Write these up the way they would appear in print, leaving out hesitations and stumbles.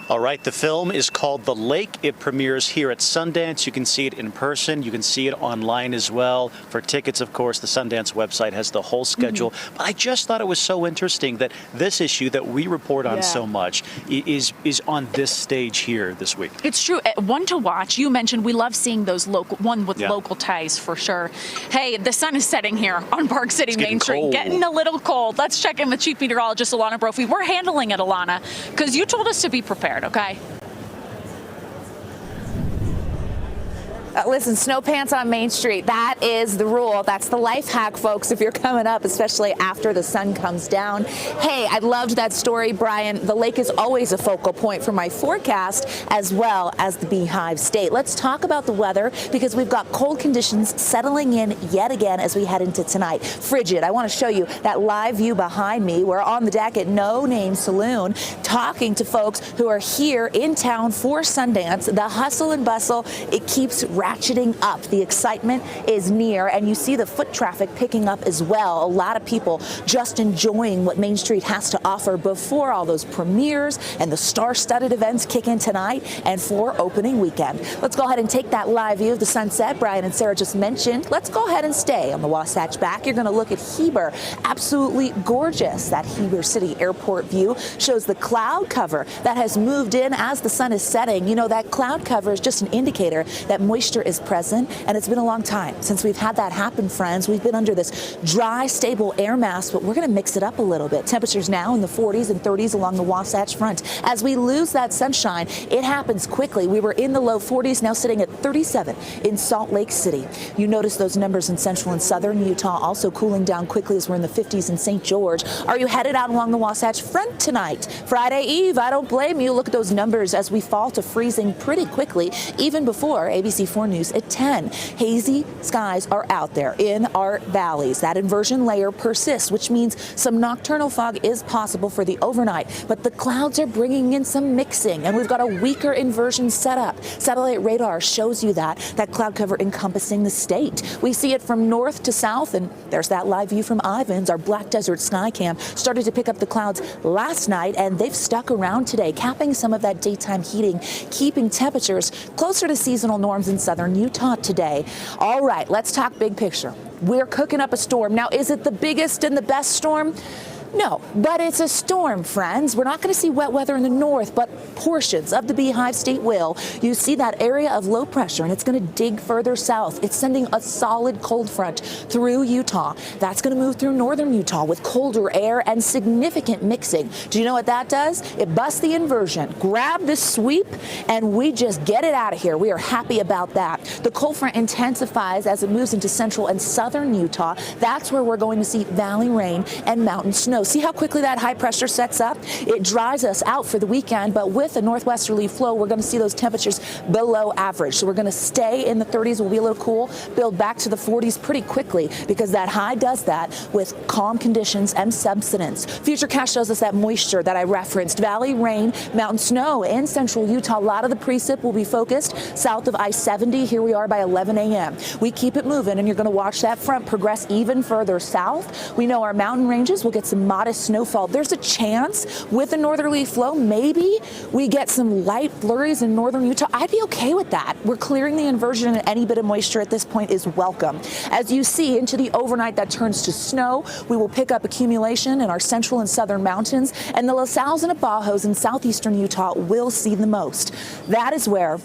All right, the film is called The Lake. It premieres here at Sundance. You can see it in person. You can see it online as well. For tickets, of course, the Sundance website has the whole schedule. But I just thought it was so interesting that this issue that we report on so much is on this stage here this week. It's true. One to watch. You mentioned we love seeing those one with local ties for sure. Hey, the sun is setting here on Park City Main Street. Cold. Getting a little cold. Let's check in with Chief Meteorologist Alana Brophy. We're handling it, Alana, because you told us to be prepared. Okay. Listen, snow pants on Main Street, that is the rule. That's the life hack, folks, if you're coming up, especially after the sun comes down. Hey, I loved that story, Brian. The lake is always a focal point for my forecast, as well as the Beehive State. Let's talk about the weather, because we've got cold conditions settling in yet again as we head into tonight. Frigid. I want to show you that live view behind me. We're on the deck at No Name Saloon, talking to folks who are here in town for Sundance. The hustle and bustle, it keeps ratcheting up. The excitement is near, and you see the foot traffic picking up as well. A lot of people just enjoying what Main Street has to offer before all those premieres and the star-studded events kick in tonight and for opening weekend. Let's go ahead and take that live view of the sunset Brian and Sarah just mentioned. Let's go ahead and stay on the Wasatch back. You're going to look at Heber. Absolutely gorgeous. That Heber City Airport view shows the cloud cover that has moved in as the sun is setting. You know, that cloud cover is just an indicator that moisture is present, and it's been a long time since we've had that happen, friends. We've been under this dry, stable air mass, but we're going to mix it up a little bit. Temperatures now in the 40s and 30s along the Wasatch Front. As we lose that sunshine, it happens quickly. We were in the low 40s, now sitting at 37 in Salt Lake City. You notice those numbers in central and southern Utah also cooling down quickly as we're in the 50s in St. George. Are you headed out along the Wasatch Front tonight? Friday Eve, I don't blame you. Look at those numbers as we fall to freezing pretty quickly, even before ABC4 News at 10. Hazy skies are out there in our valleys. That inversion layer persists, which means some nocturnal fog is possible for the overnight, but the clouds are bringing in some mixing, and we've got a weaker inversion setup. Satellite radar shows you that cloud cover encompassing the state. We see it from north to south, and there's that live view from Ivins. Our Black Desert Sky Cam started to pick up the clouds last night, and they've stuck around today, capping some of that daytime heating, keeping temperatures closer to seasonal norms in southern Utah today. All right, let's talk big picture. We're cooking up a storm. Now, is it the biggest and the best storm? No, but it's a storm, friends. We're not going to see wet weather in the north, but portions of the Beehive State will. You see that area of low pressure, and it's going to dig further south. It's sending a solid cold front through Utah. That's going to move through northern Utah with colder air and significant mixing. Do you know what that does? It busts the inversion. Grab this sweep, and we just get it out of here. We are happy about that. The cold front intensifies as it moves into central and southern Utah. That's where we're going to see valley rain and mountain snow. See how quickly that high pressure sets up? It dries us out for the weekend, but with a northwesterly flow, we're going to see those temperatures below average. So we're going to stay in the 30s. We'll be a little cool, build back to the 40s pretty quickly, because that high does that with calm conditions and subsidence. Futurecast shows us that moisture that I referenced. Valley rain, mountain snow in central Utah. A lot of the precip will be focused south of I-70. Here we are by 11 a.m. We keep it moving, and you're going to watch that front progress even further south. We know our mountain ranges will get some modest snowfall. There's a chance with a northerly flow, maybe we get some light flurries in northern Utah. I'd be okay with that. We're clearing the inversion, and any bit of moisture at this point is welcome. As you see into the overnight, that turns to snow. We will pick up accumulation in our central and southern mountains, and the La Salles and Abajos in southeastern Utah will see the most. That is where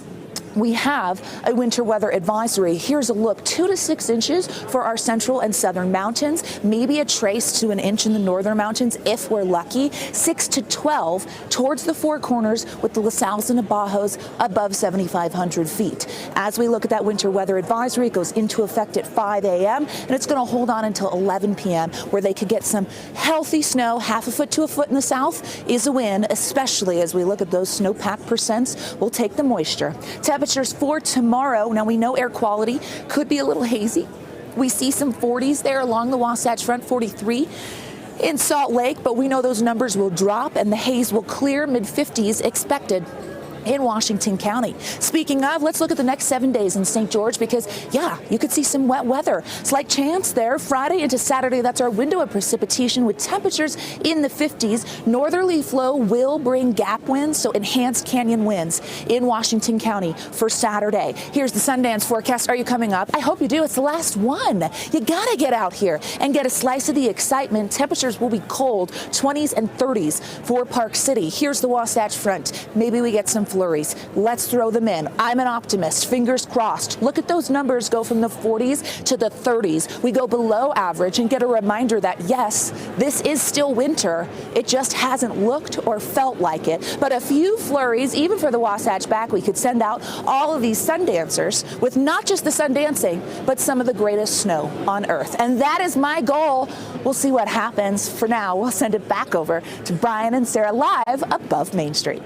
we have a winter weather advisory. Here's a look, 2 to 6 inches for our central and southern mountains, maybe a trace to an inch in the northern mountains if we're lucky, 6 to 12 towards the Four Corners with the La Salles and Abajos above 7,500 feet. As we look at that winter weather advisory, it goes into effect at 5 a.m. and it's going to hold on until 11 p.m. where they could get some healthy snow. Half a foot to a foot in the south is a win, especially as we look at those snowpack percents. We'll take the moisture. Temperatures for tomorrow. Now, we know air quality could be a little hazy. We see some 40s there along the Wasatch Front, 43 in Salt Lake, but we know those numbers will drop and the haze will clear, mid-50s expected in Washington County. Speaking of, let's look at the next 7 days in St. George because, yeah, you could see some wet weather. Slight chance there Friday into Saturday. That's our window of precipitation with temperatures in the 50s. Northerly flow will bring gap winds, so enhanced canyon winds in Washington County for Saturday. Here's the Sundance forecast. Are you coming up? I hope you do. It's the last one. You got to get out here and get a slice of the excitement. Temperatures will be cold, 20s and 30s for Park City. Here's the Wasatch Front. Maybe we get some flurries. Let's throw them in. I'm an optimist. Fingers crossed. Look at those numbers go from the 40s to the 30s. We go below average and get a reminder that, yes, this is still winter. It just hasn't looked or felt like it. But a few flurries, even for the Wasatch back, we could send out all of these Sundancers with not just the sun dancing, but some of the greatest snow on Earth. And that is my goal. We'll see what happens. For now, we'll send it back over to Brian and Sarah live above Main Street.